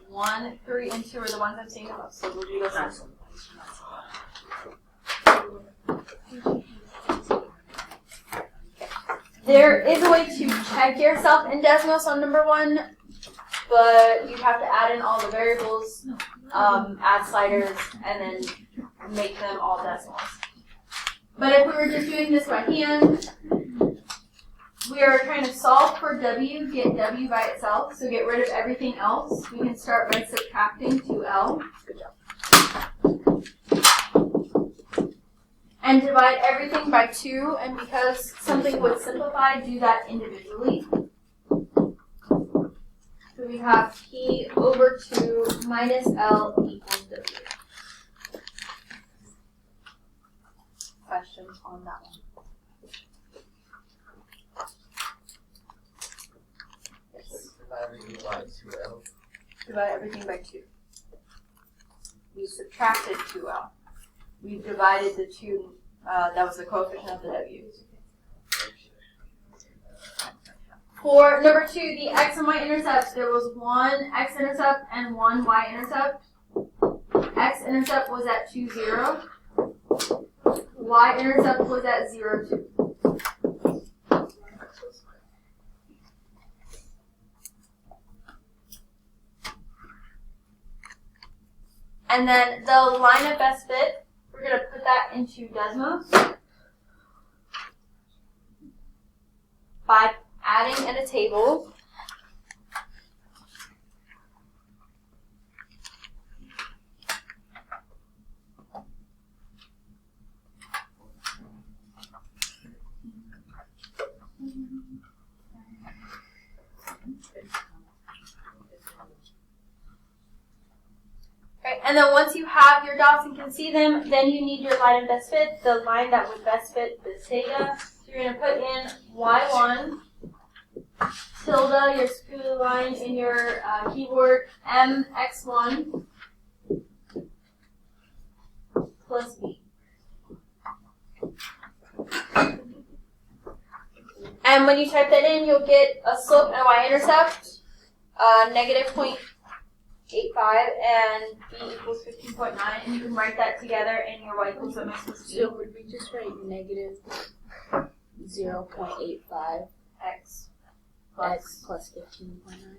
One, 3, and 2 are the ones I'm seeing the most, so we'll do those next. There is a way to check yourself in Desmos on number 1, but you have to add in all the variables, add sliders, and then make them all decimals. But if we were just doing this by hand, we are trying to solve for W, get W by itself, so get rid of everything else. We can start by subtracting 2L. Good job. And divide everything by 2, and because something would simplify, do that individually. So we have P over 2 minus L equals W. Questions on that one? Divide everything by 2. We subtracted 2L. We divided the 2, that was the coefficient of the W. For number 2, the x and y intercepts, there was one x-intercept and one y-intercept. X-intercept was at 2, 0. Y-intercept was at 0, 2. And then the line of best fit, we're going to put that into Desmos by adding in a table. And then once you have your dots and can see them, then you need your line of best fit, the line that would best fit this data. So you're going to put in y1, tilde, your spoolie line in your keyboard, mx1 plus b. And when you type that in, you'll get a slope and a y-intercept, negative 0.85 and b equals 15.9, and you can write that together in your y equals mx plus b. So would we just write negative 0.85 x plus 15.9?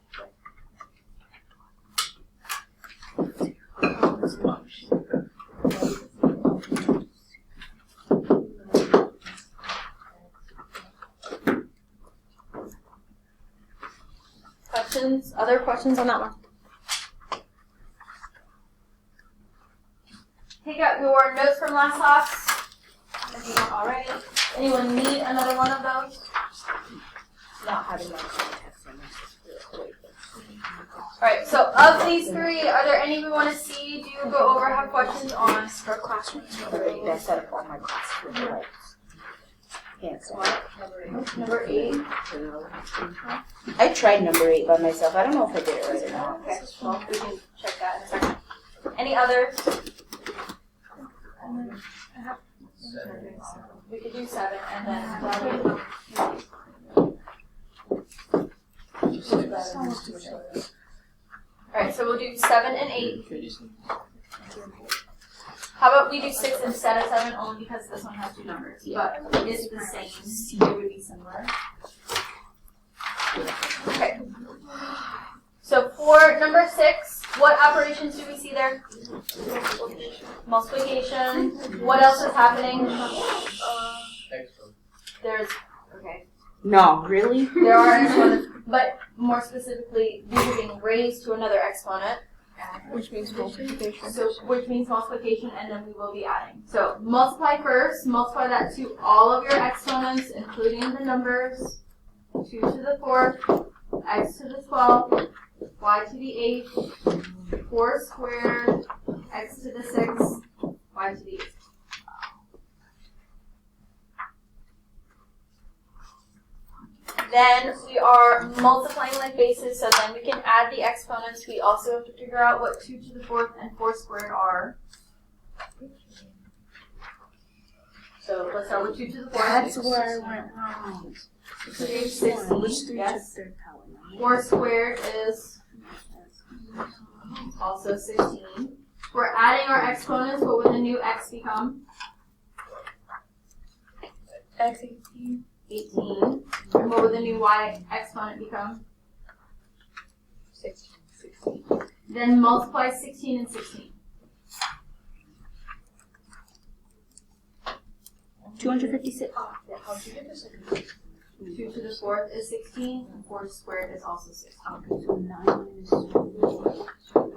Questions? Other questions on that one? Take out your notes from last class, if you don't already. Anyone need another one of those? Not having that test. Alright, so of these 3, are there any we want to see, do go over, have questions on? For classrooms, I set up all my classes. Right. Cancel. Number 8. I tried number 8 by myself. I don't know if I did it right or not. Okay, well, we can check that in a second. Any others? We could do 7 and then Alright, so we'll do 7 and 8. How about we do 6 instead of 7 only because this one has 2 numbers, but it is the same, it would be similar. Okay. So for number 6, what operations do we see there? Multiplication. What else is happening? There's, okay. No, really? There are exponents, but more specifically, these are being raised to another exponent. Which means multiplication. So, which means multiplication, and then we will be adding. So, multiply first. Multiply that to all of your exponents, including the numbers. 2 to the 4th, x to the 12th, y to the 8th, 4 squared, x to the 6th, y to the 8th. Then we are multiplying like bases, so then we can add the exponents. We also have to figure out what 2 to the 4th and 4 squared are. So let's start with 2 to the 4th. That's where I went wrong. 16. Which 3 Yes. took their power? 4 squared is also 16. We're adding our exponents. What would the new x become? X 18. 18. And what would the new y exponent become? 16. Then multiply 16 and 16. 256. How'd you get this? 2 to the 4th is 16, and 4 squared is also 16. Okay, so 9 minus 4. So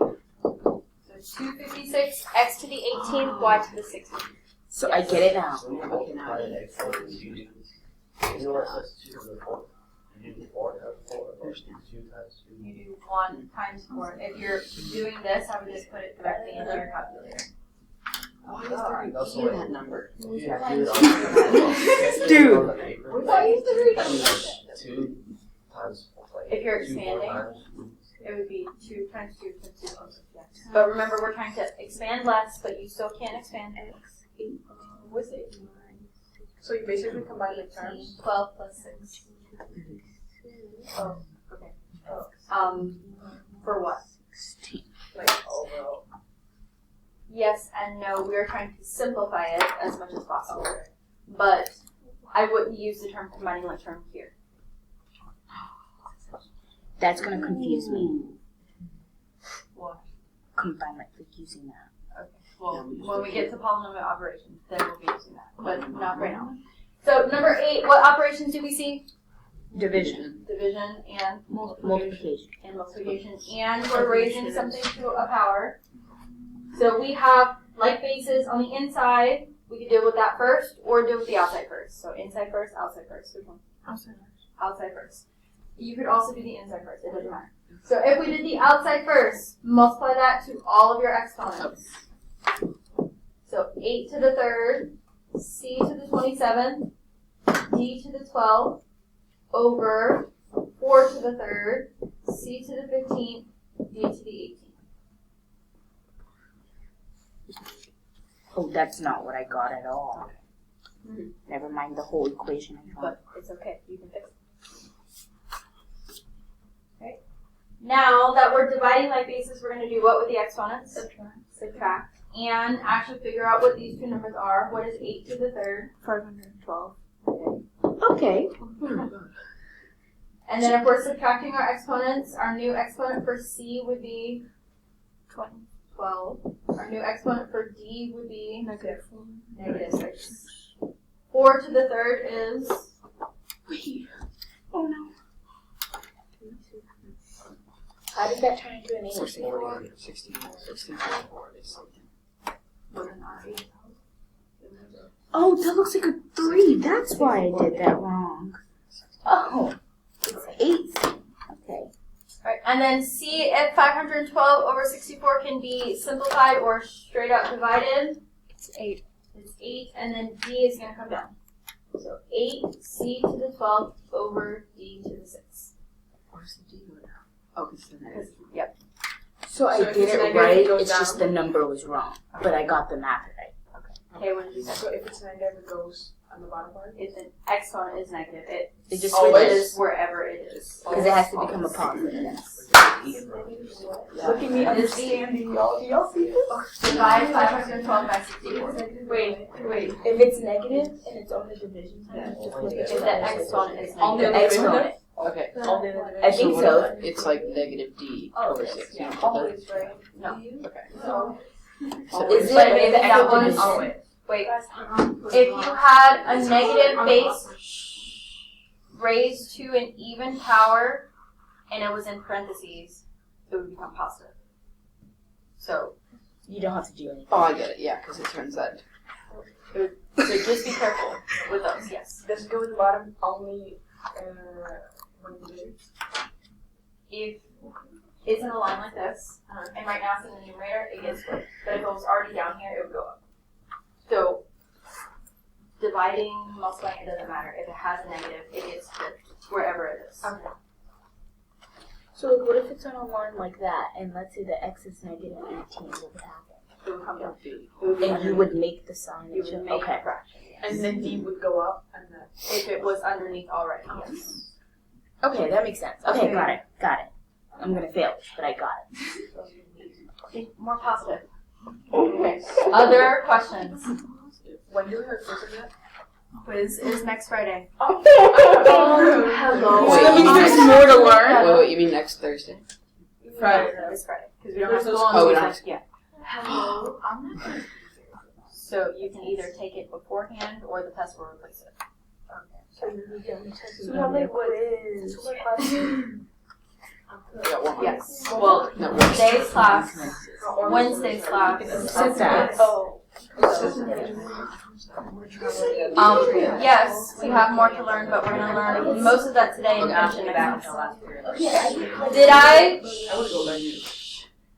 256, x to the 18th, y to the 16th. So I get it now. Okay, now you know what says 2 to the 4th? You do 4 times 4, or 2 times 2. You do 1 times 4. If you're doing this, I would just put it directly into your calculator. That's the way. that number. Yeah, do it on the Dude. on the paper. We thought you used to read 2 times, like, If you're 2 4 expanding. times. It would be 2 times 2 times 2 times 2. But remember, we're trying to expand less, but you still can't expand. What's it? So you basically combine the terms. 12 plus 6. Oh, okay. For what? Like overall. Yes and no. We are trying to simplify it as much as possible. But I wouldn't use the term combining like term here. That's gonna confuse me. What? Combine like using that. Okay. Well, when we get to polynomial operations, then we'll be using that. But not right now. So number 8, what operations do we see? Division. Division and Multiplication. and multiplication. And we're raising something to a power. So we have like bases on the inside. We could deal with that first or deal with the outside first. So inside first, outside first. Which one? Outside first. Outside first. You could also do the inside first. It doesn't matter. So if we did the outside first, multiply that to all of your exponents. So 8 to the 3rd, c to the 27th, d to the 12th, over 4 to the 3rd, c to the 15th, d to the 18th. Oh, that's not what I got at all. Mhm. Never mind the whole equation. But it's okay. You can fix it. Okay. Now that we're dividing like bases, we're going to do what with the exponents? Subtract. And actually figure out what these two numbers are. What is 8 to the 3rd? 512. Okay. And then if we're subtracting our exponents, our new exponent for C would be 12. Our new exponent for D would be negative 6. 4 to the 3rd is... Wait. Oh no. How did that turn into an 8? 16. Oh, that looks like a 3. That's why I did that wrong. Oh, it's 8. Okay. Right. And then see if 512 over 64 can be simplified or straight up divided. It's 8. It's 8, and then D is going to come down. So 8 C to the 12th over D to the 6. Where's the D go down? Oh, it's the negative. Yep. So I So if did it's it negative, right. it goes It's just down. the number was wrong, but I got the math right. Okay, what did you say? So if it's negative, it goes on the bottom part? If an exponent is negative, it It just Always? switches wherever it is. because it has to become a positive. Yes. Look at me understanding, y'all. Do y'all see this? Divide 512 by 64. Wait. If it's negative and it's on the division side, just flip it If to the exponent is On the negative. Exponent. Okay. Only the I division. think what so. if It's like negative D over 6. You don't put Always, right? No. Okay. So, So is but it if that was, Always. wait, if you had a negative base raised to an even power and it was in parentheses, it would become positive. So You don't have to do anything. Oh, I get it. Yeah, because it turns that. so just be careful with those, yes. Does it go in the bottom only when you division? If it's in a line like this, and right now it's in the numerator, it gets flipped. But if it was already down here, it would go up. So dividing, multiplying, it doesn't matter. If it has a negative, it gets flipped wherever it is. Okay. So like, what if it's on a line like that, and let's say the x is negative 18, what would happen? It would come down. And you would make the sign. You would make a fraction. And then D would go up, and then. If it was underneath already, yes. Okay, that makes sense. Okay, got it. I'm gonna fail, but I got it. Think more positive. Okay. Other questions? When do we have quiz again? Quiz is next Friday. Hello. Wait, that means there's more to learn. Wait, you mean next Thursday? Friday. This Friday. Because we don't have school on Oh, we Tuesday. don't have Yeah. Hello. I'm not gonna. So you can either take it beforehand or the test will replace it. So we have like what? 2 more classes? We got one more. Yes. Well, No, today's class, Wednesday's class. Sit down. Oh. Yes, we have more to learn, but we're gonna learn most of that today and finish it next class.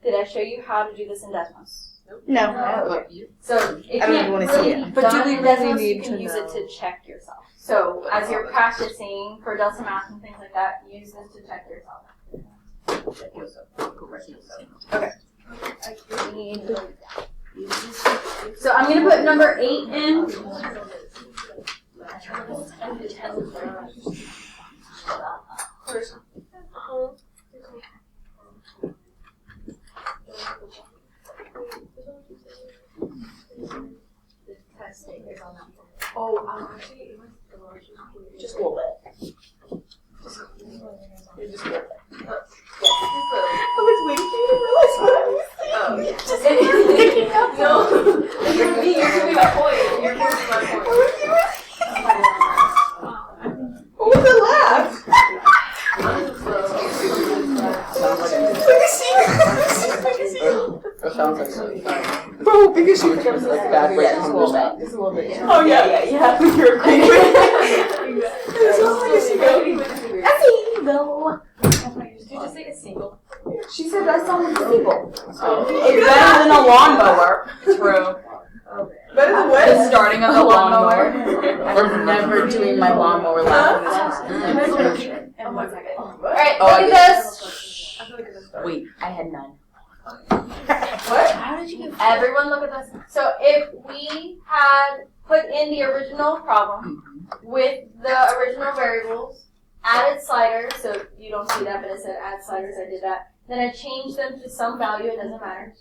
Did I show you how to do this in Desmos? No. So if I don't even wanna see it. But do we really need you can use it to check yourself. So as you're practicing for Delta Math and things like that, use this to check yourself. Okay. So I'm gonna put number 8 in. Oh, actually, just a little bit. Just a little bit. I was waiting for you to realize what I was thinking. Just picking up. No, you're giving me my point. You're giving me my point. What was the laugh? That sounds like something. Bro, because she Like bad break just a little bit. Just a little bit. Oh yeah. You're great. It sounds like a seagull. Did you just say a seagull? She said that sounds like a seagull. It's better than a lawnmower. True. Better than what? The starting of the lawnmower. I'm never doing my lawnmower laugh. In 1 second. Alright, Oh, look I at get this. Wait, I had none. What? How did you get? Everyone look at this. So if we had put in the original problem with the original variables, added sliders, so you don't see that, but it said add sliders, I did that. Then I changed them to some value, it doesn't matter.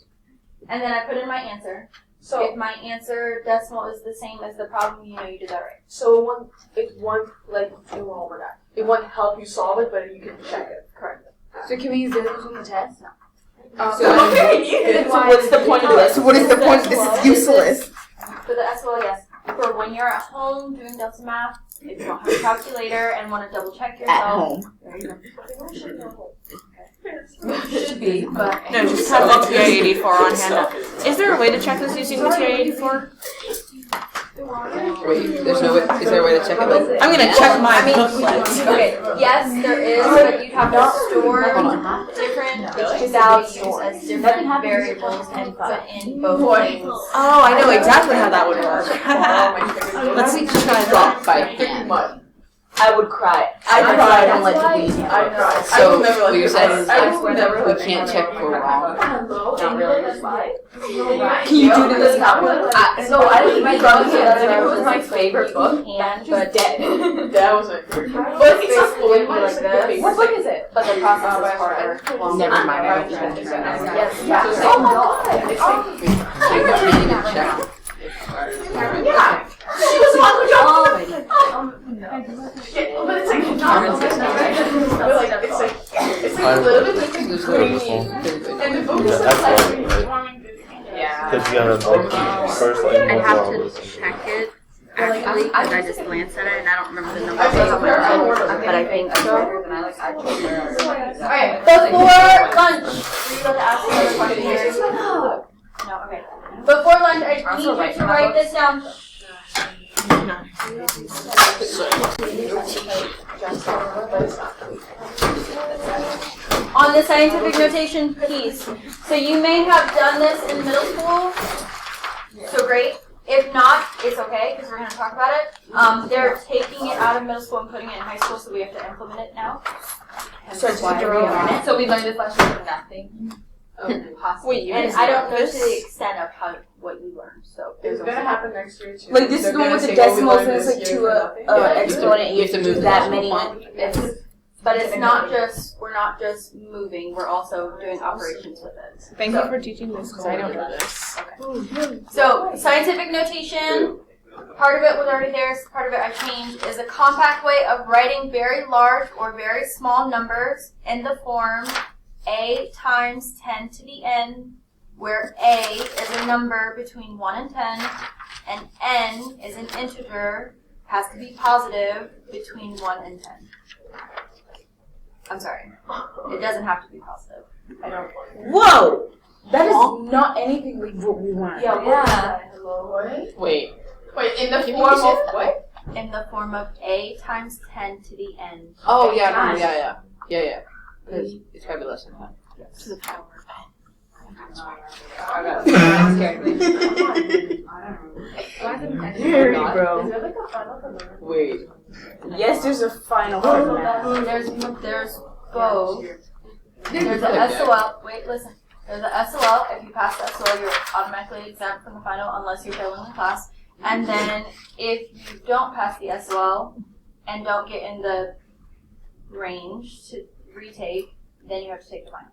And then I put in my answer. So If my answer decimal is the same as the problem, you know you did that right. So it won't like do all over that. It won't help you solve it, but you can check it. Correct. So can we use those on the test? No. So what's the point of this? What is the point? This is useless. For the SQL, yes. For when you're at home doing Delta Math, if you don't have a calculator and want to double check yourself. At home. Should be, but. No, just have the TA84 on hand. Is there a way to check this using the TA84? Wait, there's no way. Is there a way to check it? Like, I'm gonna check my booklet. Okay, yes, there is, but you'd have to store different values as different variables and put in both things. Oh, I know exactly how that would work. Let's see, try drop by hand. I would cry. I I'd cried. cry and let you I cried. So, I remember like you're saying I remember we can't check for wrong. Hello. Not really. Can you do it in this calculator? No, I didn't even It was my favorite book. can, but That wasn't. But it's not fully like this. What book is it? But the process is harder. Never mind. I don't even check. Yes. Oh my god. It's like So you can't even check. yeah. She was the one who jumped. But it's like not. It's like a little bit like There's green. no And the book is Yeah, that's like. Yeah. Because you gotta like first like I have to multiple. check it. Actually, because I just glanced at it and I don't remember the number. I think But I think it's better than I like. Alright, before lunch, were you about to ask another question here? No, okay. Before lunch, I need you to write this down. On the scientific notation piece. So you may have done this in middle school. So great. If not, it's okay because we're going to talk about it. They're taking it out of middle school and putting it in high school, so we have to implement it now. So it's why we learn it. So we learned this last year for nothing. Wait, you And guys I don't know this? to the extent of what you learned. So It's gonna happen next year too. Like this is the one with the decimals and it's like to a exponent. You have to move that many. But it's not just, we're not just moving, we're also doing operations with it. Thank you for teaching this because I don't know this. So, scientific notation, part of it was already there, so part of it I changed, is a compact way of writing very large or very small numbers in the form a times 10 to the n, where a is a number between 1 and 10, and n is an integer, has to be positive, between 1 and 10. I'm sorry. It doesn't have to be positive. I don't. Whoa! That is not anything we want. Yeah. Hello. Wait. Wait, in the form of what? In the form of a times 10 to the n. Oh yeah, yeah. It's gotta be less than that. To the power. I got it. Very, bro. Is there like a final for learning? Wait. Yes, there's a final for that. There's both. There's a SOL. Wait, listen. There's a SOL. If you pass the SOL, you're automatically exempt from the final unless you're failing the class. And then if you don't pass the SOL and don't get in the range to retake, then you have to take the final.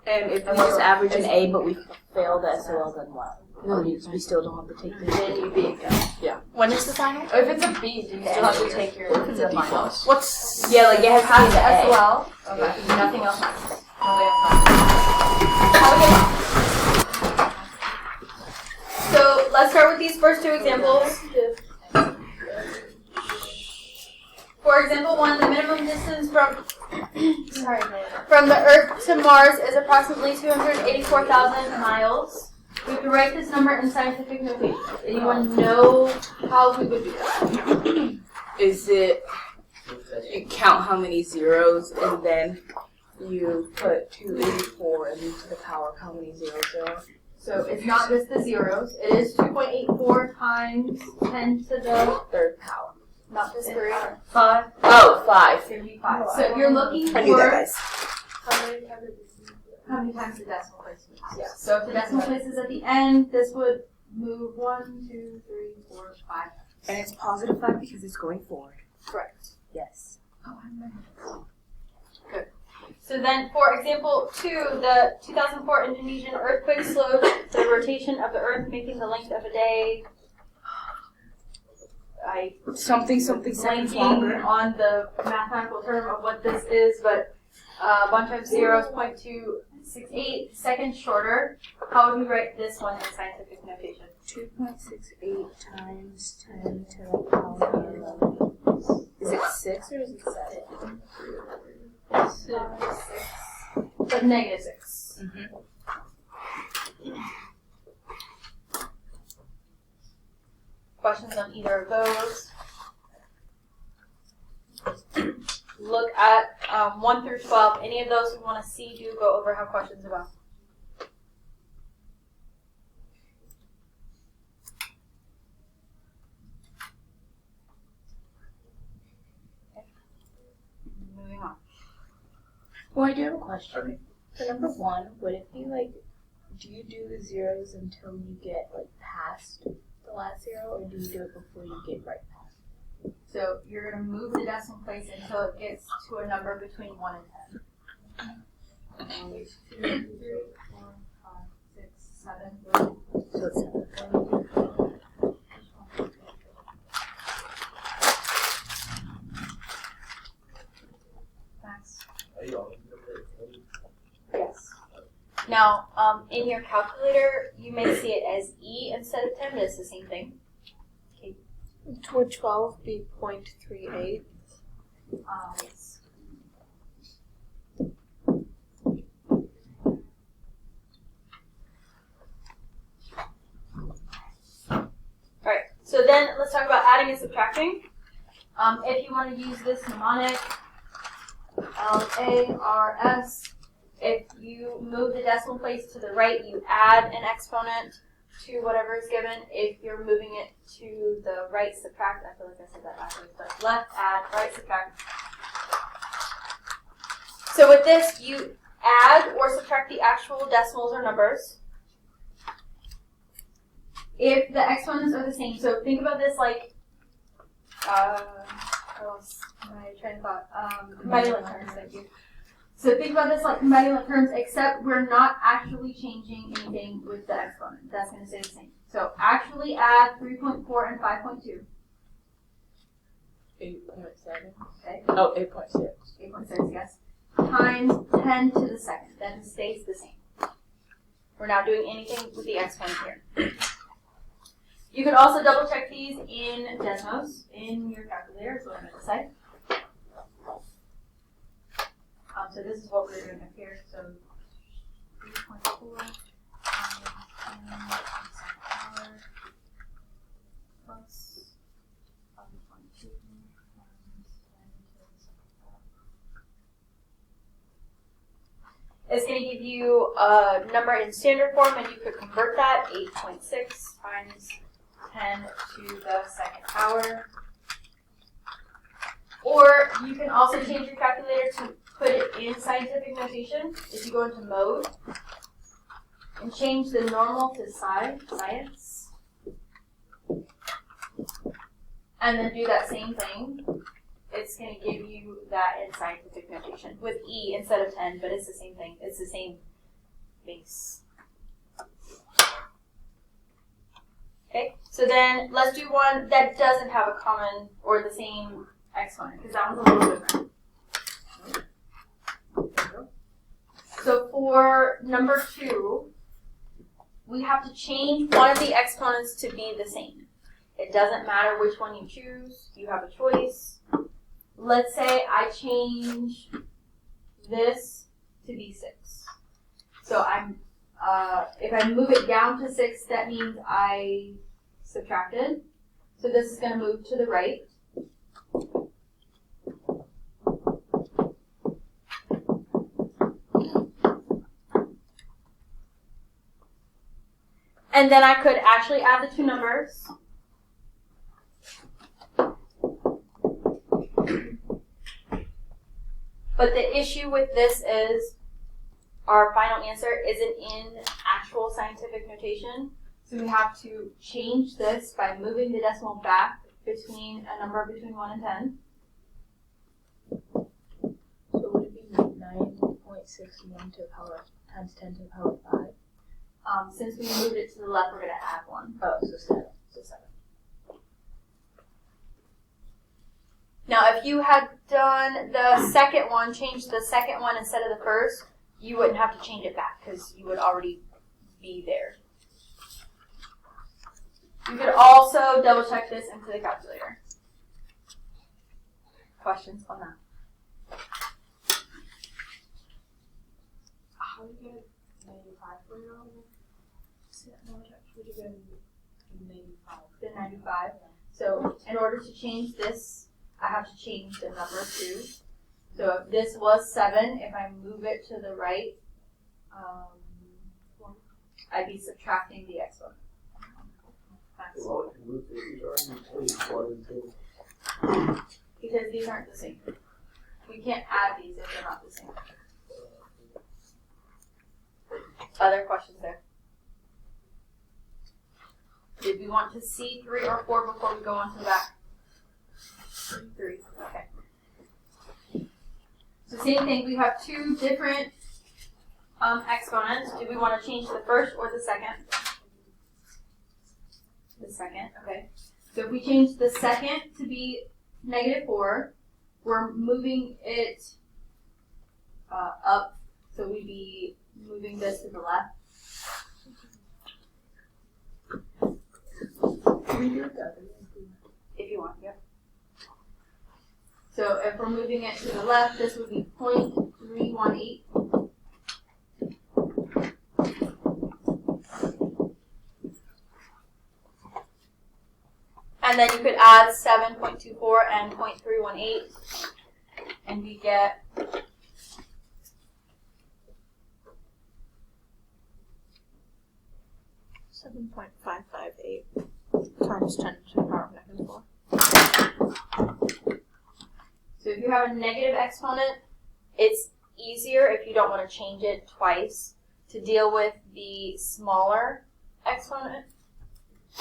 And if we just average an A but we fail the SOL, then what? No, we still don't have to take the Then you'd be exempt. When is the final? If it's a B, do you still have to take your What if it's a D plus? What's Yeah, like it has to Pass be the an A. SOL. Okay. Nothing else matters. So let's start with these first two examples. For example 1, the minimum distance from the Earth to Mars is approximately 284,000 miles. We have to write this number in scientific notation. Anyone know how we would do that? Is it you count how many zeros and then you put 284 and then to the power of how many zeros there are? So it's not just the zeros. It is 2.84 times 10 to the, Third power. not just 3. 5. Oh, 5. 5. So if you're looking I knew that, for guys. how many times the decimal place moves. Yeah. So if the decimal place is at the end, this would move 1, 2, 3, 4, 5. And it's positive 5 because it's going forward. Correct. Yes. Good. So then, for example 2, the 2004 Indonesian earthquake slowed the rotation of the Earth, making the length of a day. Something seconds Blanking longer. on the mathematical term of what this is, but a bunch of zeros, 0.268 seconds shorter. How would we write this one in scientific notation? 2.68 times 10 to the power of 11. Is it 6 or is it 7? But negative 6. Questions on either of those? Look at 1 through 12. Any of those we want to see, do go over, have questions about. Okay. Moving on. Well, I do have a question. For number 1, would it be like, do you do the zeros until you get like past the last zero, or do you do it before you get right past? So you're going to move the decimal place until it gets to a number between 1 and 10. 1, 2, 3, 4, 5, 6, 7. So it's 7. Max? Are you all Yes. Now, in your calculator, you may see it as E instead of 10, but it's the same thing. would 12 be 0.38? Yes. Alright, so then let's talk about adding and subtracting. If you want to use this mnemonic, LARS, if you move the decimal place to the right, you add an exponent. to whatever is given. If you're moving it to the right, subtract. I feel like I said that backwards, but left, add, right, subtract. So with this, you add or subtract the actual decimals or numbers. If the exponents are the same, so think about this like, my train of thought, combining terms, thank you. So think about this like combining terms, except we're not actually changing anything with the exponent. That's going to stay the same. So actually add 3.4 and 5.2. 8.7. Okay. Oh, 8.6. 8.6, yes. Times 10 to the second. Then stays the same. We're not doing anything with the exponent here. You could also double check these in Desmos in your calculator, is what I'm going to say. So this is what we're doing up here. So 3.4 times 10 to the second power plus 5.2 times 10 to the second power. It's going to give you a number in standard form, and you could convert that 8.6 times 10 to the second power. Or you can also change your calculator to put it in scientific notation. If you go into mode and change the normal to science, and then do that same thing, it's going to give you that in scientific notation with E instead of 10, but it's the same thing. It's the same base. Okay, so then let's do one that doesn't have a common or the same exponent, because that one's a little different. So for number 2, we have to change one of the exponents to be the same. It doesn't matter which one you choose, you have a choice. Let's say I change this to be 6. So if I move it down to 6, that means I subtracted. So this is going to move to the right. And then I could actually add the two numbers. But the issue with this is our final answer isn't in actual scientific notation. So we have to change this by moving the decimal back between a number between 1 and 10. So would it be 9.61 to the power times 10 to the power 5? Since we moved it to the left, we're going to add 1. Oh, so 7. So 7. Now, if you had done the second one, changed the second one instead of the first, you wouldn't have to change it back because you would already be there. You could also double check this into the calculator. Questions on that? How do you get 95 for your own? Would you get 95? The 95. So in order to change this, I have to change the number 2. So if this was 7, if I move it to the right, I'd be subtracting the exponent. Well, if you move these are 1 and 2. Because these aren't the same. We can't add these if they're not the same. Other questions there? Did we want to see 3 or 4 before we go on to the back? 3. Okay. So same thing. We have 2 different exponents. Do we want to change the first or the second? The second. Okay. So if we change the second to be -4, we're moving it up. So we'd be moving this to the left. If you want, yeah. So if we're moving it to the left, this would be 0.318. And then you could add 7.24 and 0.318, and we get 7.558 times 10 to the power of negative 4. So if you have a negative exponent, it's easier if you don't want to change it twice to deal with the smaller exponent,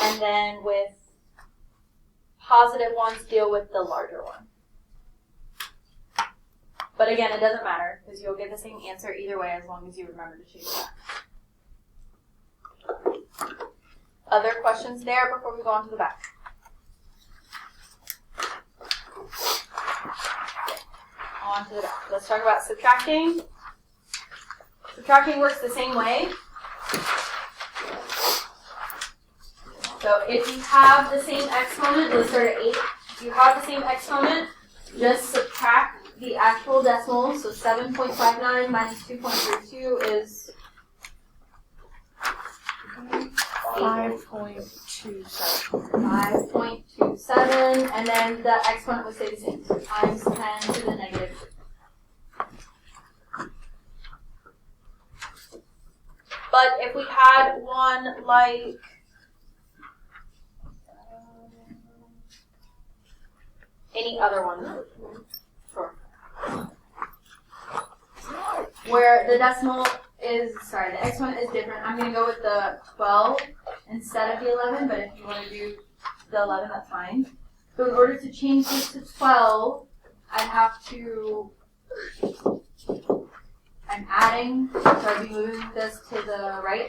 and then with positive ones, deal with the larger one. But again, it doesn't matter because you'll get the same answer either way as long as you remember to change it back. Other questions there before we go on to the back? On to the back. Let's talk about subtracting. Subtracting works the same way. So if you have the same exponent, let's start at 8. If you have the same exponent, just subtract the actual decimals. So 7.59 minus 2.32 is 5.27. 5.27, and then the exponent would stay the same. So times 10 to the negative 2. But if we had one like any other one, sure, where the decimal is, sorry, the exponent is different, I'm going to go with the 12 instead of the 11, but if you want to do the 11, that's fine. So in order to change this to 12, I'd have to, I'm adding, so I'd be moving this to the right.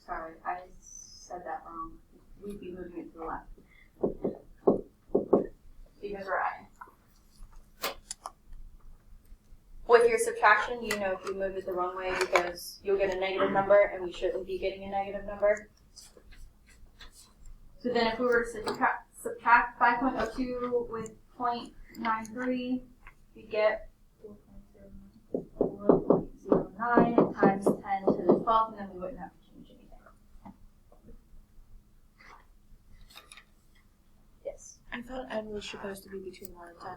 Sorry, I said that wrong. We'd be moving it to the left. Because we're adding. With your subtraction, you know if you move it the wrong way because you'll get a negative number and we shouldn't be getting a negative number. So then if we were to subtract 5.02 with 0.93, we get 4.09 times 10 to the 12th, and then we wouldn't have to change anything. Yes? I thought n was supposed to be between 1 and 10.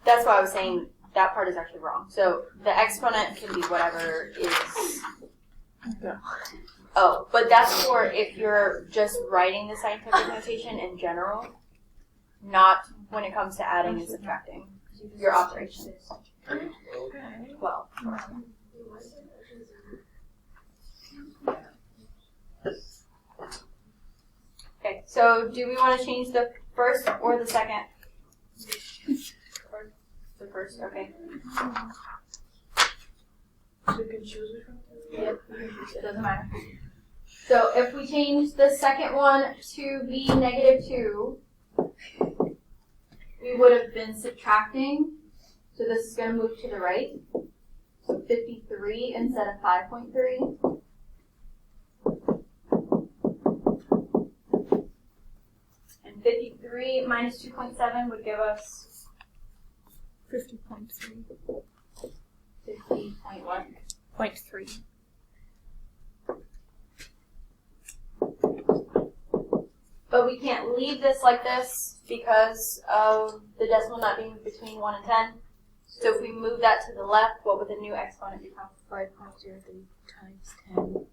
That's why I was saying that part is actually wrong. So the exponent can be whatever is. Yeah. Oh, but that's for if you're just writing the scientific notation in general, not when it comes to adding and subtracting your operations. 12. Okay, so do we want to change the first or the second? The first, okay. So you can choose which one? Yep, it doesn't matter. So if we change the second one to be negative 2, we would have been subtracting. So this is going to move to the right. So 53 instead of 5.3. And 53 minus 2.7 would give us 50.3. 50.1. 0.3. But we can't leave this like this because of the decimal not being between 1 and 10. So if we move that to the left, what would the new exponent become? 5.03 times 10 to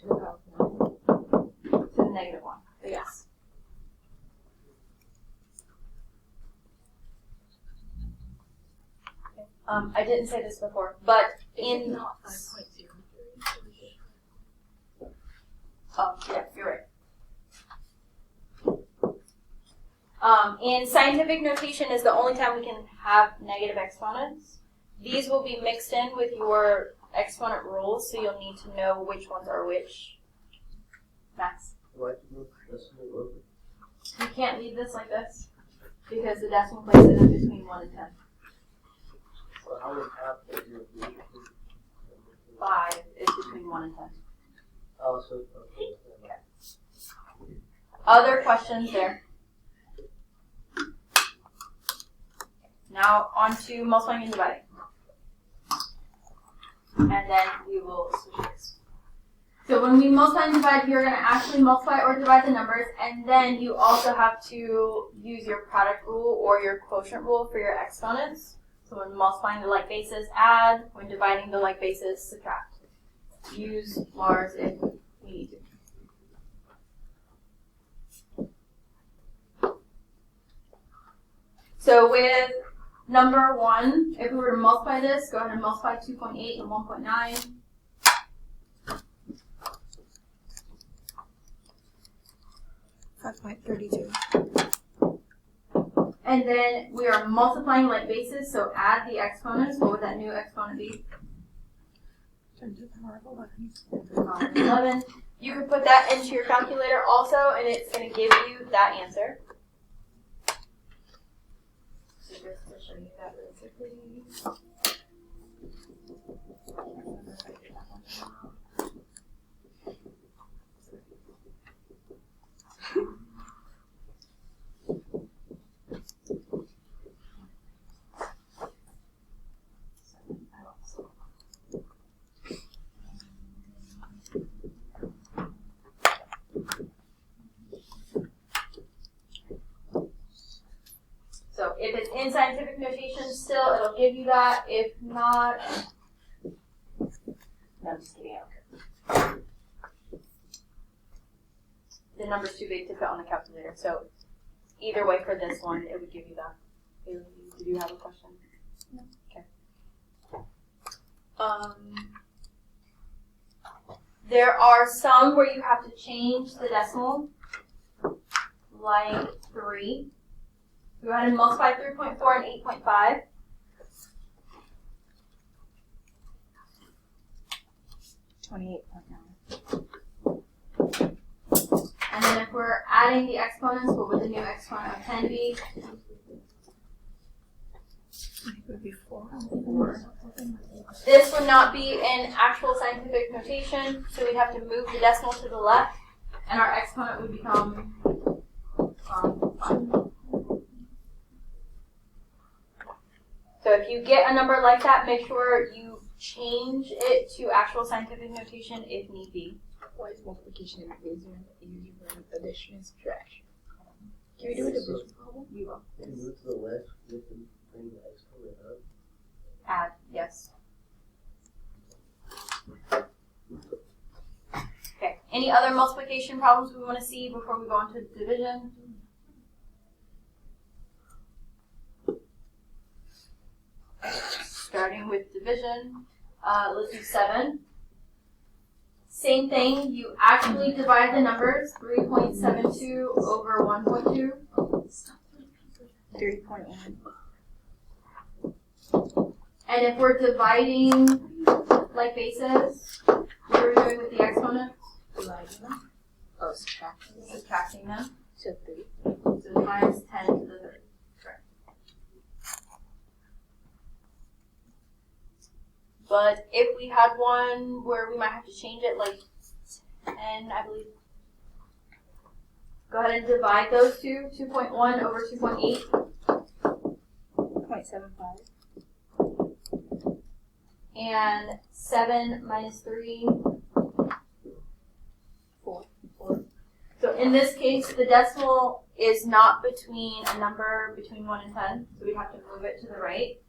the power of 1. To the negative 1. So yes. I didn't say this before, but in... Not 5.03. Oh, yeah, you're right. In scientific notation is the only time we can have negative exponents. These will be mixed in with your exponent rules, so you'll need to know which ones are which. Max? Why do you move the decimal over? You can't leave this like this because the decimal place is in between 1 and 10. So how would half of your 5 is between 1 and 10. Oh, so okay. Other questions there? Now on to multiplying and dividing. and then we will switch this. So when we multiply and divide, you're going to actually multiply or divide the numbers, and then you also have to use your product rule or your quotient rule for your exponents. So when multiplying the like bases, add. When dividing the like bases, subtract. Use Mars if you need to. So with number 1, if we were to multiply this, go ahead and multiply 2.8 and 1.9. And then we are multiplying like bases, so add the exponents. What would that new exponent be? 11. You can put that into your calculator also, and it's going to give you that answer. So just to show you that really quickly. So if it's in scientific notation still, it'll give you that. If not, no, I'm just kidding. Okay. The number's too big to fit on the calculator. So either way for this one, it would give you that. Haley, did you have a question? No. Okay. There are some where you have to change the decimal, like 3. Go ahead and multiply 3.4 and 8.5. And then if we're adding the exponents, what would the new exponent of 10 be? It would be 4. This would not be in actual scientific notation, so we'd have to move the decimal to the left, and our exponent would become 5. So if you get a number like that, make sure you change it to actual scientific notation if need be. Why is multiplication easier than addition and subtraction? Can we do a division problem? You will. Can you move to the left, you have to bring the exponent up. Add, yes. Okay, any other multiplication problems we want to see before we go on to division? Starting with division, let's do 7. Same thing, you actually divide the numbers, 3.72 over 1.2. 3.1. And if we're dividing like bases, what are we doing with the exponents? Dividing them. Oh, subtracting. Subtracting them. So 3. So minus 10 to the third. Correct. But if we had one where we might have to change it, like 10, I believe. Go ahead and divide those two. 2.1 over 2.8. 0.75. And 7 minus 3. 4. So in this case, the decimal is not between a number between 1 and 10, so we have to move it to the right.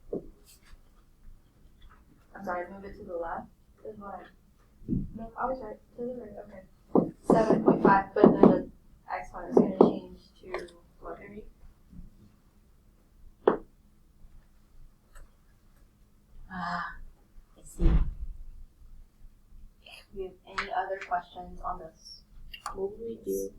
I'm sorry, move it to the left. Is what no, I was right. To the right, okay. 7.5, but then the exponent is going to change to what? Ah, I see. Do you have any other questions on this? What would we do?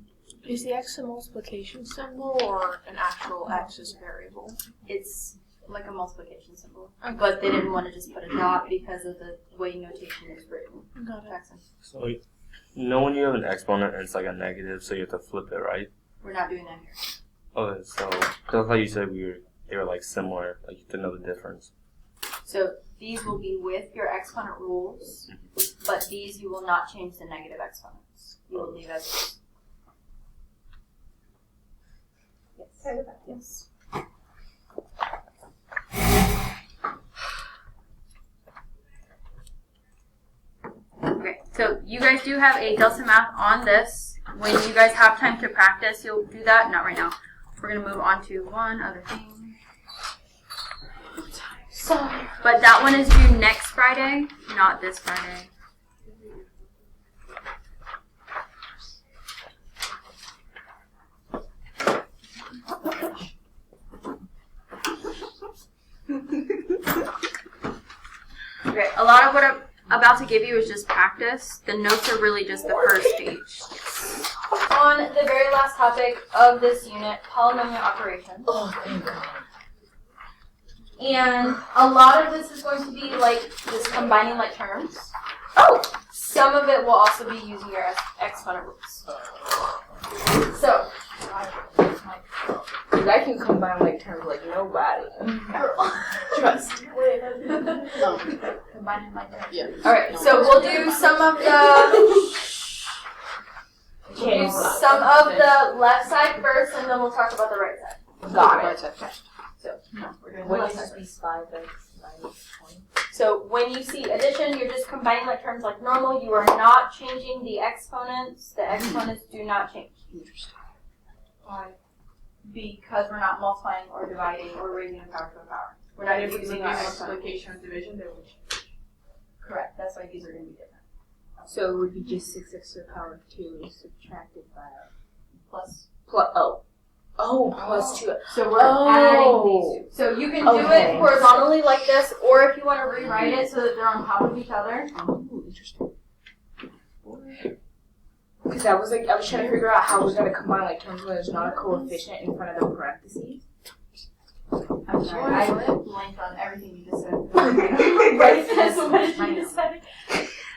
Is the x a multiplication symbol or an actual x as a variable? It's like a multiplication symbol, but they didn't want to just put a dot because of the way notation is written. Got it. Jackson, So, you know when you have an exponent and it's like a negative, so you have to flip it, right? we're not doing that here. Okay, so, because I thought you said they were like similar, like you have to know the difference. So these will be with your exponent rules, but these you will not change the negative exponents. You will leave as is. Yes. Yes. So you guys do have a Delta Math on this. When you guys have time to practice, you'll do that. Not right now. We're going to move on to one other thing. Sorry. But that one is due next Friday, not this Friday. Okay, a lot of what I'm about to give you is just practice. The notes are really just the first page. On the very last topic of this unit, polynomial operations. Oh, thank God. And a lot of this is going to be like just combining like terms. Oh! Some of it will also be using your exponent rules. So, Dude, I can combine like terms like nobody. Trust. Combining my terms. Yeah. alright, so we'll do some of the left side first, and then we'll talk about the right side. Got it. So, we're doing the What left is side. these 5x minus 20? So when you see addition, you're just combining like terms like normal. You are not changing the exponents. The exponents do not change. Why? Because we're not multiplying or dividing or raising a power to a power. We're not using our multiplication and division, then we Correct. That's why these are going to be different. So it would be just 6x to the power 2 subtracted by Plus. plus 2. So we're adding these two. So you can do Okay. it horizontally like this, or if you want to rewrite it so that they're on top of each other. Oh, interesting. Because I was trying to figure out how we're gonna combine like terms when there's not a coefficient in front of the parentheses. I'm sorry. I blanked on everything you just said. Right? That's what you just said.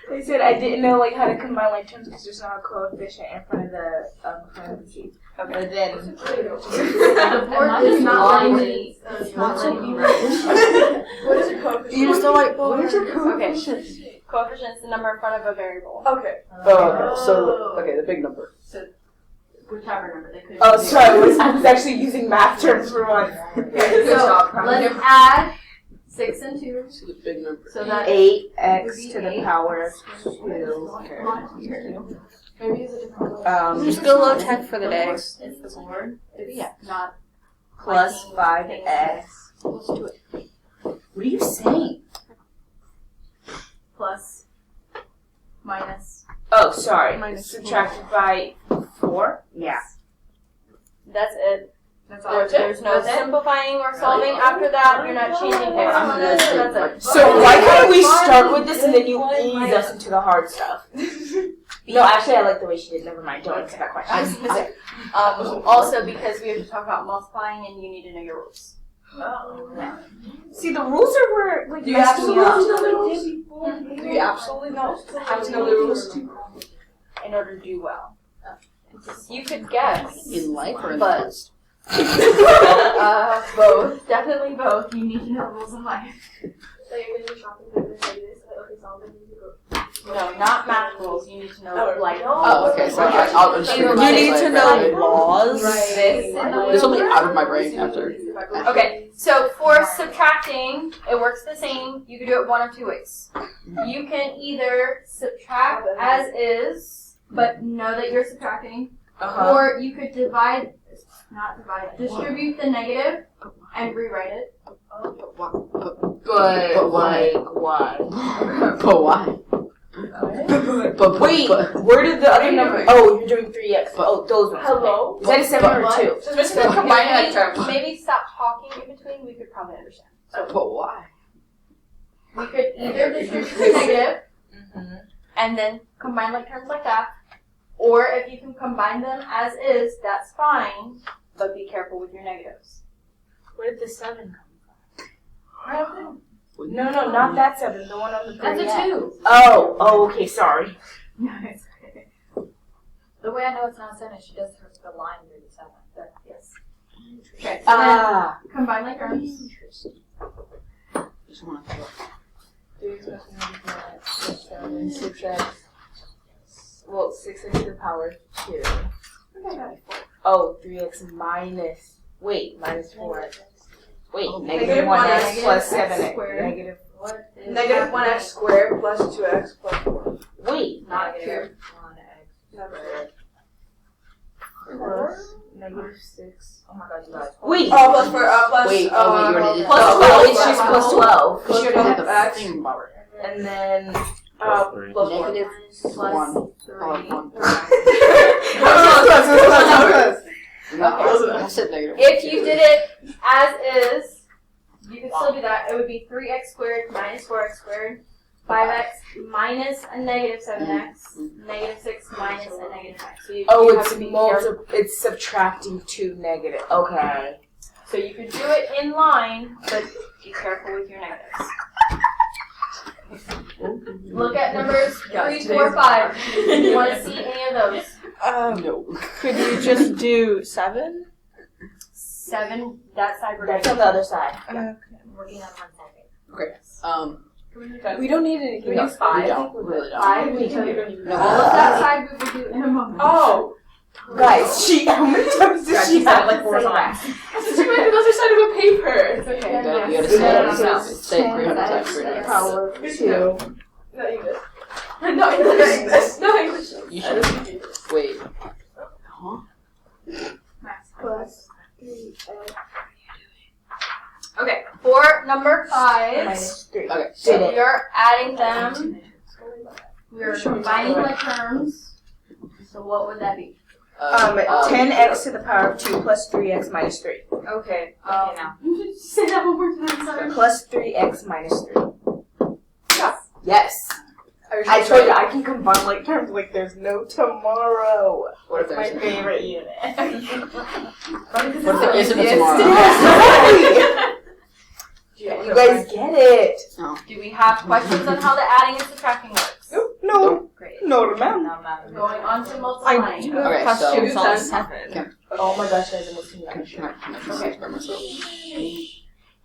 They said I didn't know like how to combine like terms because there's not a coefficient in front of the parentheses. Okay. But then The board does not let me. what is your coefficient? You just don't like What is your Okay. coefficient? Coefficient is the number in front of a variable. Okay. The big number. So, whichever number they could. Oh, sorry. I was actually using math terms for once. Okay, good So job. let's add 6 and 2. So the big number. So that's 8x to the power 2. maybe it's a different word. Just go low tech for the day. It's the board. It's not Plus liking 5x. Let's do it. What are you saying? plus, minus. Oh, sorry. Minus Subtracted by 4? Yeah. That's it. That's There's no simplifying or solving after that. You're not changing exponents. That's it. So why can't we start with this and then you ease us into the hard stuff? No, actually I like the way she did. Never mind. Don't answer that question. Also, because we have to talk about multiplying and you need to know your rules. See, the rules are where like Do you messed me up. Do you absolutely know how to know the rules? In order to do well. You could guess. In life or in But- the post? Both. Definitely both. You need to know rules in life. So you're going to be shopping for this like this? Okay, so I'm going to No, not math rules. You need to know like. Oh, okay. So You You need to know laws. This will be out of my brain after. Okay, so for subtracting, it works the same. You can do it one of two ways. You can either subtract as is, but know that you're subtracting, or you could distribute the negative and rewrite it. But why? like, why? But why? But Wait, where did the other number? Oh, you're doing 3x. Oh, those ones. Hello? Is that a 7 or 2? So just combining like terms. Maybe stop talking in between. We could probably understand. But why? We could either distribute the negative and then combine like terms like that, or if you can combine them as is, that's fine. But be careful with your negatives. Where did the 7 come from? No, not that 7. The one on the That's a 2. Oh, okay, sorry. No, it's okay. The way I know it's not 7 is she does the line through the 7. But yes. Okay. So Ah. then combine like terms. Just want to. 3x plus 7, 6x. Well, 6x to the power 2. Oh, 3x minus. Wait, minus 4x. Wait, negative 1x plus 7x. squared. Negative. What is Negative 1x squared plus 2x plus 4. Wait, Wait. Not here. -6. Oh my god, you guys. Wait. Plus you you already did. plus 12. It's just plus 12. Because you already had the X. thing power. And then Plus 3. plus Negative Plus 1. 3. Oh, 1. Okay. I said negative 1. If you did it as is, you could still do that. It would be 3x squared minus 4x squared, 5x minus a negative 7x, negative 6 minus a negative x. So you have to be careful. it's subtracting 2 negative. Okay. So you could do it in line, but be careful with your negatives. Look at numbers 3, 4, 5. You want to see any of those? No. Could you just do 7? 7, that side we're That's going on the other side. I'm working on one side. Okay. We don't need anything else. We don't. Really don't. 5, because No. all of that side we would do in a moment. Oh! Guys, how many times did she have like 4 times. I said she went to the other side of a paper. It's You okay. gotta say it yourself. Say it 300 times. 300 times. Power 2. No English. No English. No English. You should. Wait. Huh? Plus 3x Okay, for number 5, minus 3. Okay. so So, we are adding them. We are combining the terms. So what would that be? 10x to the power of 2 plus 3x minus 3. Okay, now. say that one more time, sorry. Plus 3x minus 3. Yeah. Yes. I told you I can combine like terms like there's no tomorrow. what if That's my there's favorite unit. what if there isn't a tomorrow? You guys get it. Do we have questions on how the adding and subtracting works? No. Great. No, man. Going on to multiplying. Okay, Questions so. on 7. Oh my gosh, guys, I'm listening to Can I just by myself?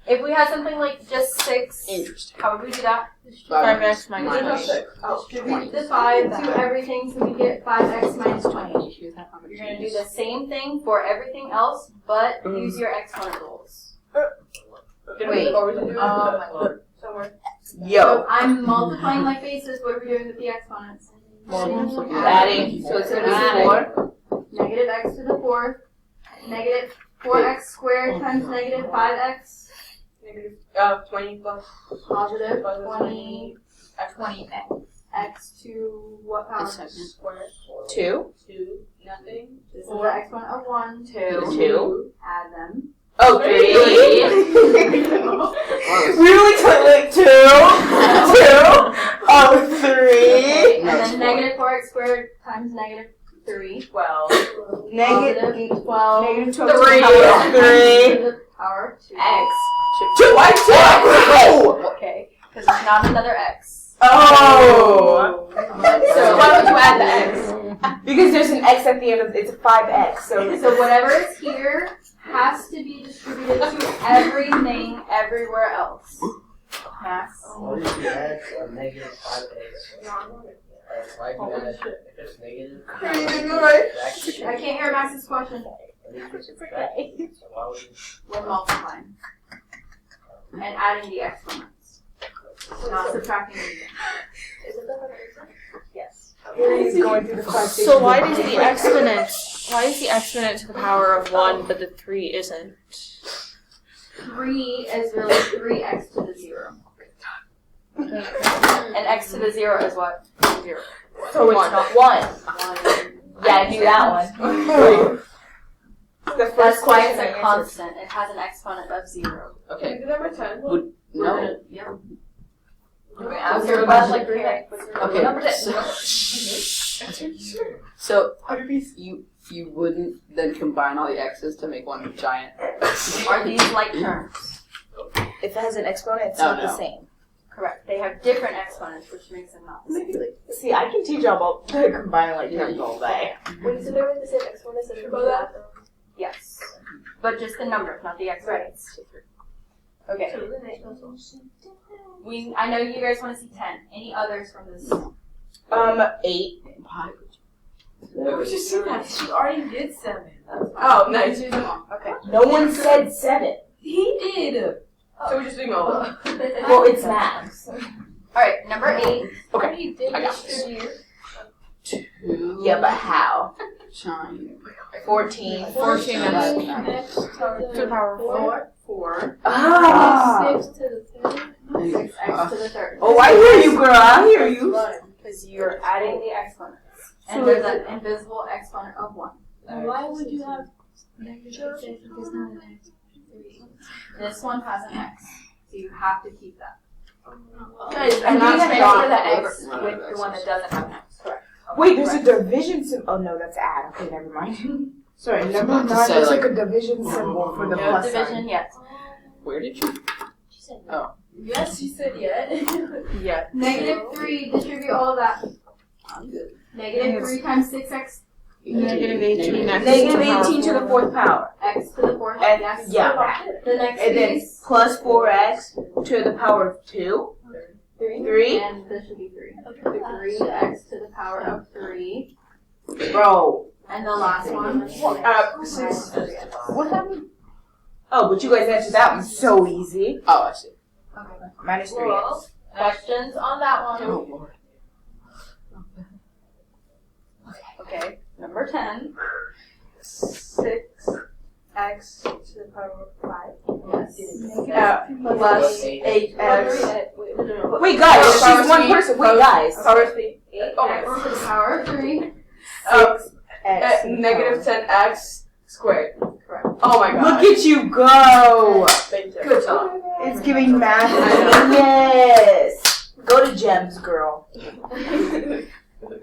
If we had something like just 6, Interesting. how would we do that? 5x minus Minus 20. Distribute the 5 to everything so we get 5x minus 20. Can you hear that? You're going to do the same thing for everything else, but use your exponent rules. Wait. Somewhere. Yo. So I'm multiplying my bases. What are we doing with the exponents? Adding. So it's going to be 4. Negative x to the 4th. Negative 4x squared times negative 5x. 20 plus. Positive 20 20x. x to what power? A second. 2. This is the exponent of 1, 2. 2. Add them. Oh, 3. We only took like 2. 2. Oh, 3. And then negative 4x squared times negative 3. 12. Positive 12. Negative 12 3. to the Power 2. X. 2. Why 2? Okay, because it's not another x. Oh. So why would you add the x? Because there's an X at the end of it's a 5X. So whatever is here has to be distributed to everything everywhere else. Max. What if you add a negative 5x? Why do you add if it's negative? I can't hear Max's question. So why would you? We're multiplying. And adding the exponents. Not subtracting anything. Yes. he's going through the 5 stages. So why is the exponent to the power of 1 but the 3 isn't? 3 is really 3x to the 0. And x to the 0 is what? 0. So it's not 1. Yeah, do that one. That's why it's a constant. It has an exponent of 0. Okay. Number 10. No. Yep. Okay, You're about like 3x. Okay. So you wouldn't then combine all the x's to make one giant. Are these like terms? If it has an exponent, it's No, not the no. same. Correct. They have different exponents, which makes them not the same. See, I can teach y'all about combining like terms all day. Wait, so they're the same exponents as that? Yes. But just the numbers, not the exponents. Okay. I know you guys want to see 10. Any others from this? 8. Why? Where would you see that? She already did 7. Oh, nice. Okay. No one said 7. He did. So we're just doing all. Well, it's math. Alright, number 8. Okay. He did I got this. distribute 2 Yeah, but how? times 14. 14 X to the power of 4. 4. Ah! 6 to the third. 6x to the third. Oh, I hear you, girl. I hear you. Because you're adding the exponents. And there's an invisible exponent of 1. Why would you have negative 6 if there's not an X? This one has an x. So you have to keep that. Guys, And I'm that's not transfer the x with the one that doesn't have an x. Correct. Wait, there's a division symbol. Oh no, that's add. Okay, never mind. Sorry, number about to 9 say, looks like- like a division symbol for the No plus division sign. yet. Where did you? She said Yes, you said yet. Yeah. -3, distribute all of that. I'm good. -3 times 6x, Negative 18 x. Negative 18 to the 4th power. x to the 4th. And Yes. yeah. The next And then piece, plus 4x to the power of 2. 3. and this should be 3. 3x to the power of 3. Bro. And the last one. 6. What happened? Oh, but you guys answered that one so easy. Oh, I see. Okay. Minus 3x. Well, questions on that one? Oh, Lord. Okay, number 10. 6x to the power of 5. Yes. Plus 8x. Wait, guys, she's one person. Wait, guys. Power of 3. 8x to the power of 3. 6x. Negative 10x squared. Correct. Oh my god. Look at you go. Thank you. Good job. It's giving math. Yes. Go to Gems, girl.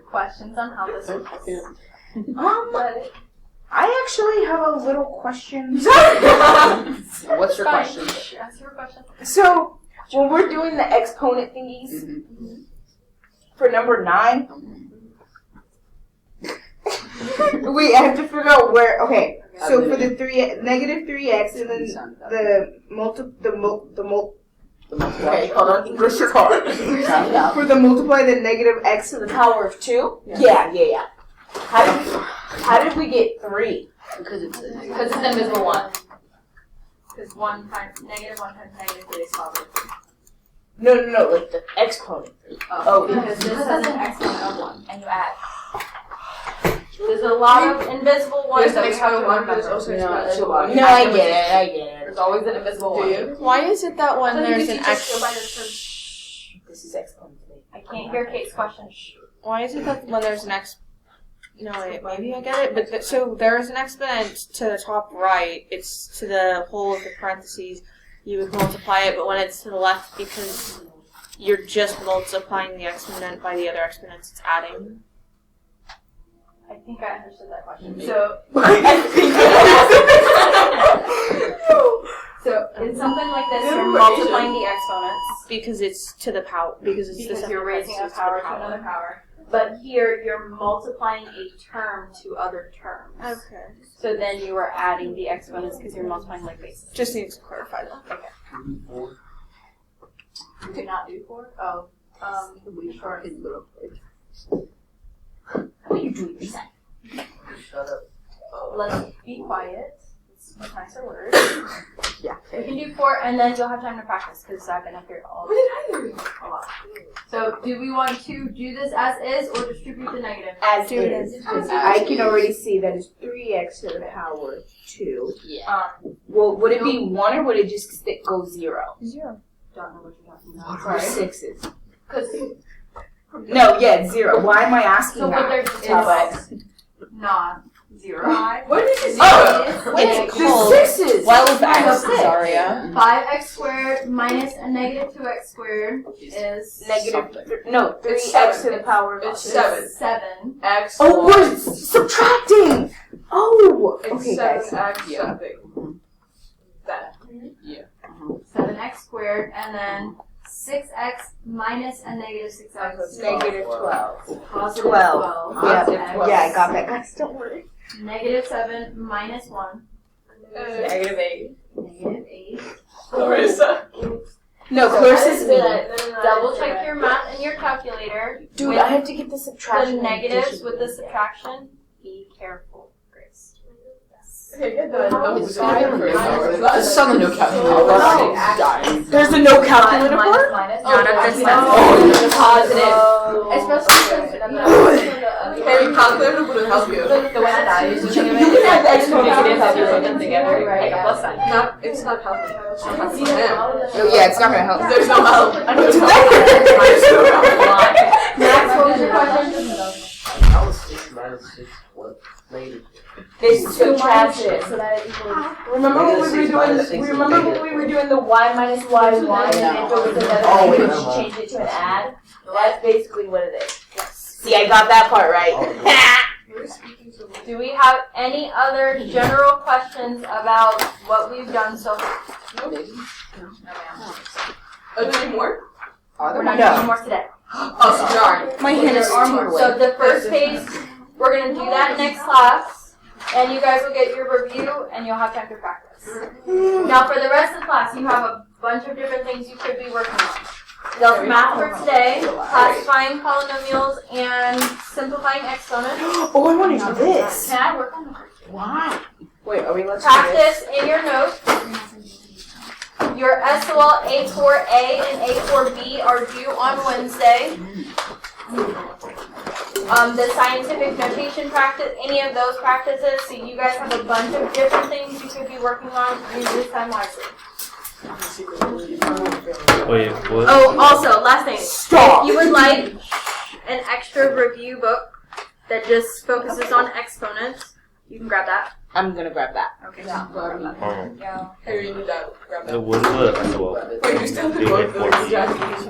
Questions on how this works? I actually have a little question. What's your Fine. question? Ask your question. So, when we're doing the exponent thingies for number 9, wait, I have to figure out where. Okay, so for the negative 3x and then okay, hold on, English is hard. For the multiply the negative x to the power of 2. Yeah. How did we get 3? Because it's Because it's invisible 1. Because -1 times -3 is positive. No, like the exponent. Oh, Because this has an exponent of 1, and you add. There's a lot of invisible ones that we have to remember. No, I get it. There's always an invisible one. Why is it that when there's an x? This is exponent. I can't hear Kate's question. Why is it that when there's an x? No, wait, maybe I get it. But so there is an exponent to the top right. It's to the whole of the parentheses. You would multiply it, but when it's to the left, because you're just multiplying the exponent by the other exponents, it's adding. I think I understood that question. So in something like this, you're multiplying the exponents Because it's to the power. Because it's because the you're raising a power to another power. But here, you're multiplying a term to other terms. Okay. So then you are adding the exponents because you're multiplying like bases. Just need to clarify that. Do not do 4? Oh. Sure. What are you doing? Shut up. Let's be quiet. It's a nicer word. Yeah. We can do 4, and then you'll have time to practice because I've been up here all What did I do? a lot. So, do we want to do this as is or distribute the negative? As Do it is. as I can already see that it's 3x to the power of 2. Yeah. Well, would it be 1 or would it just go 0? 0. Don't know what you're talking about. Or 6s? Because No, yeah, 0. Why am I asking so what that? there is not 0. What did you say? Oh! It's The called 6s! Zaria. 5x squared minus a negative 2x squared is No, 3x to the power of It's 2. 7. X. Oh, we're subtracting! Oh! It's Okay, guys. 7x Yeah. something. That. 7x squared, and then 6x minus a negative 6x. Negative 12. Positive 12. 12. Yeah, Positive 12. yeah, I got that, guys. Don't worry. Negative 7 minus 1. Negative 8. Negative 8. Clarissa. No, So Clarissa's me. Double check your math and your calculator. Dude, with I have to get the the subtraction. and negatives addition. with the subtraction. Be careful, Grace. Okay, good then. It's on the no calculator. Dying. There's a no calculator part? Not at this time. Oh, positive. Especially Hey, calculator wouldn't help you. The way that I use it, you can have the extra negatives if you put them together, like a plus sign. It's not helping. It's not helping him. Oh yeah, it's not gonna help. There's no help. I know it's not. Max, what was your question? How is 6 minus 6 what? Negative. It's subtract it. So that it equals. Remember when we were doing the y minus y and then if it was another Oh, language, wait, you change it to an add? That's basically what it is. See, I got that part right. Do we have any other general questions about what we've done so far? Are there any more? We're not doing any more today. Oh, so there are. My hand is There are too more. wet. So the first page, we're gonna do that next class, and you guys will get your review, and you'll have time to practice. Now for the rest of the class, you have a bunch of different things you could be working on. That's math for today, classifying polynomials and simplifying exponents. Oh, I want to do this. Can I work on that? Wow. Wait, are we let's Practice in your notes. Your SOL A4A and A4B are due on Wednesday. The scientific notation practice, any of those practices, so you guys have a bunch of different things you could be working on. Use this time wisely. Wait, what? Oh, also, last thing. Stop. If you would like an extra review book that just focuses on exponents, you can grab that. I'm gonna grab that. Okay. Hey, you need that. Grab that. What is the SOL? Wait, you still have to go through this, Jackie.